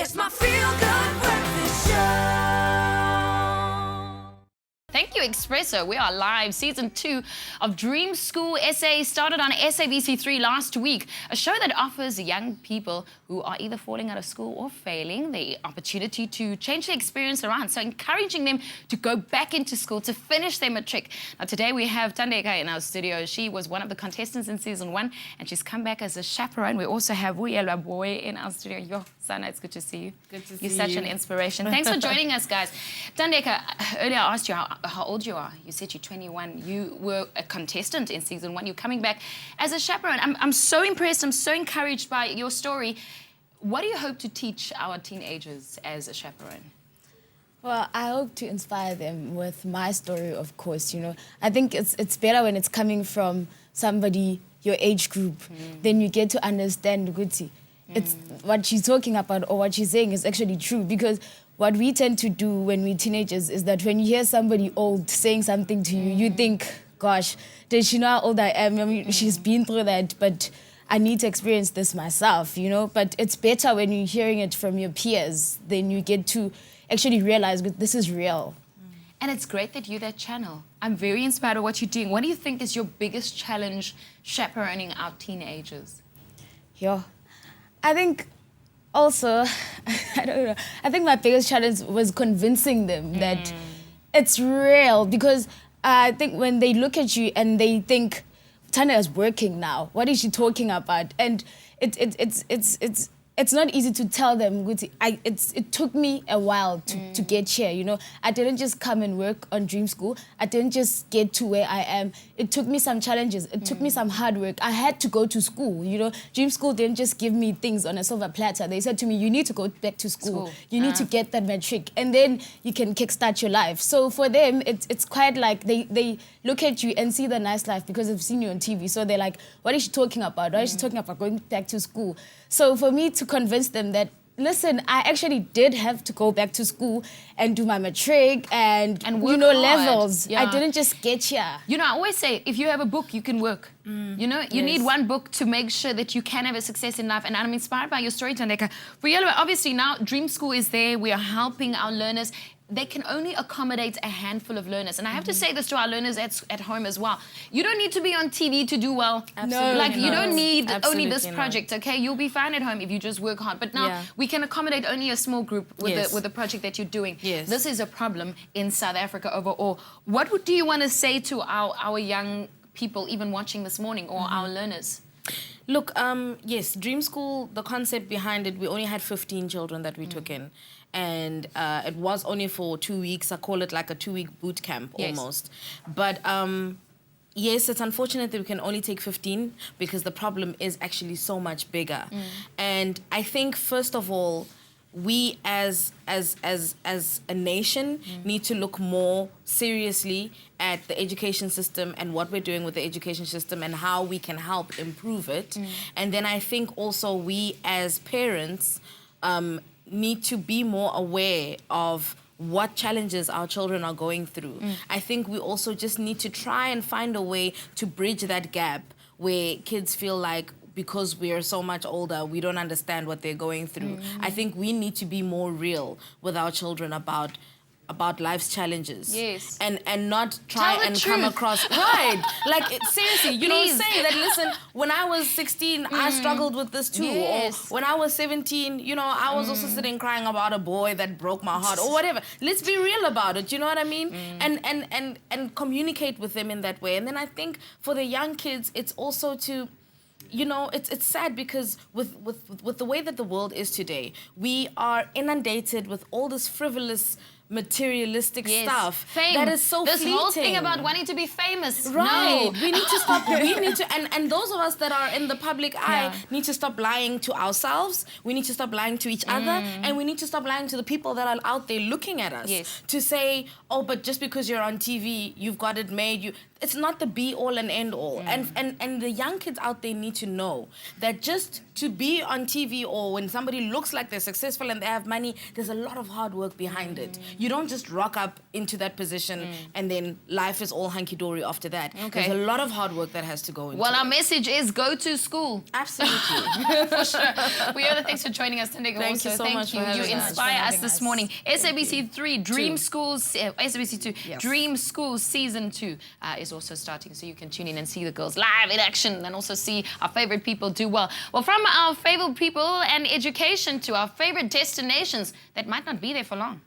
It's my feel-good breakfast show. Thank you, Expresso. We are live. Season 2 of Dream School SA started on SABC3 last week. A show that offers young people who are either falling out of school or failing the opportunity to change their experience around. So encouraging them to go back into school to finish their matric. Now today we have Thandeka in our studio. She was one of the contestants in season 1 and she's come back as a chaperone. We also have Vuyelwa Booi in our studio. Yo, Sana, it's good to see you. Good to see You're such you. an inspiration. Thanks for joining us, guys. Thandeka, earlier I asked you how old you are. You said you're 21. You were a contestant in season 1. You're coming back as a chaperone. I'm so impressed. I'm so encouraged by your story. What do you hope to teach our teenagers as a chaperone? Well, I hope to inspire them with my story, of course. You know, I think it's better when it's coming from somebody your age group. Then you get to understand Guti. It's what she's talking about or what she's saying is actually true, because what we tend to do when we're teenagers is that when you hear somebody old saying something to you, you think, gosh, does she know how old I am? I mean, she's been through that, but I need to experience this myself, you know? But it's better when you're hearing it from your peers, then you get to actually realize that this is real. And it's great that you're that channel. I'm very inspired by what you're doing. What do you think is your biggest challenge chaperoning our teenagers? Yeah, I think also, I don't know, I think my biggest challenge was convincing them that it's real, because I think when they look at you and they think, Tana is working now, what is she talking about? And it's not easy to tell them. It took me a while to get here, you know. I didn't just come and work on Dream School. I didn't just get to where I am. It took me some challenges. It took me some hard work. I had to go to school, you know. Dream School didn't just give me things on a silver platter. They said to me, you need to go back to school. You need to get that matric, and then you can kickstart your life. So for them, it's quite like they look at you and see the nice life because they've seen you on TV. So they're like, what is she talking about? What is she talking about going back to school? So for me to convince them that, listen, I actually did have to go back to school and do my matric and work you know, hard. levels. Yeah. I didn't just get here. You know, I always say, if you have a book, you can work. You know, you need one book to make sure that you can have a success in life. And I'm inspired by your story, Thandeka. Vuyelwa, obviously now Dream School is there. We are helping our learners. They can only accommodate a handful of learners. And I have to say this to our learners at home as well. You don't need to be on TV to do well. Absolutely Like, you not. don't need only this Absolutely project, okay? You'll be fine at home if you just work hard. But now we can accommodate only a small group with the project that you're doing. Yes. This is a problem in South Africa overall. What do you want to say to our young people even watching this morning, or our learners? Look, yes, Dream School, the concept behind it, we only had 15 children that we took in. And it was only for 2 weeks. I call it like a 2-week boot camp almost. But yes, it's unfortunate that we can only take 15 because the problem is actually so much bigger. And I think, first of all, we as a nation need to look more seriously at the education system and what we're doing with the education system and how we can help improve it. And then I think also we as parents need to be more aware of what challenges our children are going through. I think we also just need to try and find a way to bridge that gap where kids feel like, because we are so much older, we don't understand what they're going through. I think we need to be more real with our children about life's challenges. Yes. And not try Tell the and come truth. across... Right. Like, seriously, you know, Please. say that, listen, when I was 16, I struggled with this too. Yes. Or when I was 17, you know, I was also sitting crying about a boy that broke my heart or whatever. Let's be real about it, you know what I mean? And communicate with them in that way. And then I think for the young kids, it's also to... You know, it's sad because with the way that the world is today, we are inundated with all this frivolous, materialistic stuff Fame. that is so this fleeting. whole thing about wanting to be famous. Right. No. We need to stop. We need to, and those of us that are in the public eye need to stop lying to ourselves. We need to stop lying to each other, and we need to stop lying to the people that are out there looking at us. Yes. To say, oh, but just because you're on TV, you've got it made. It's not the be all and end all. And the young kids out there need to know that just to be on TV or when somebody looks like they're successful and they have money, there's a lot of hard work behind it. You don't just rock up into that position and then life is all hunky-dory after that. Okay. There's a lot of hard work that has to go into Well, it. our message is go to school. Absolutely. For sure. Vuyelwa, thanks for joining us, Thandeka. Thank you so much for You having us. inspire us Having this us. morning. SABC 3 Dream Schools, SABC 2 Yes. Dream Schools Season 2 is also starting, so you can tune in and see the girls live in action and also see our favorite people do well. Well, from our favorite people and education to our favorite destinations that might not be there for long.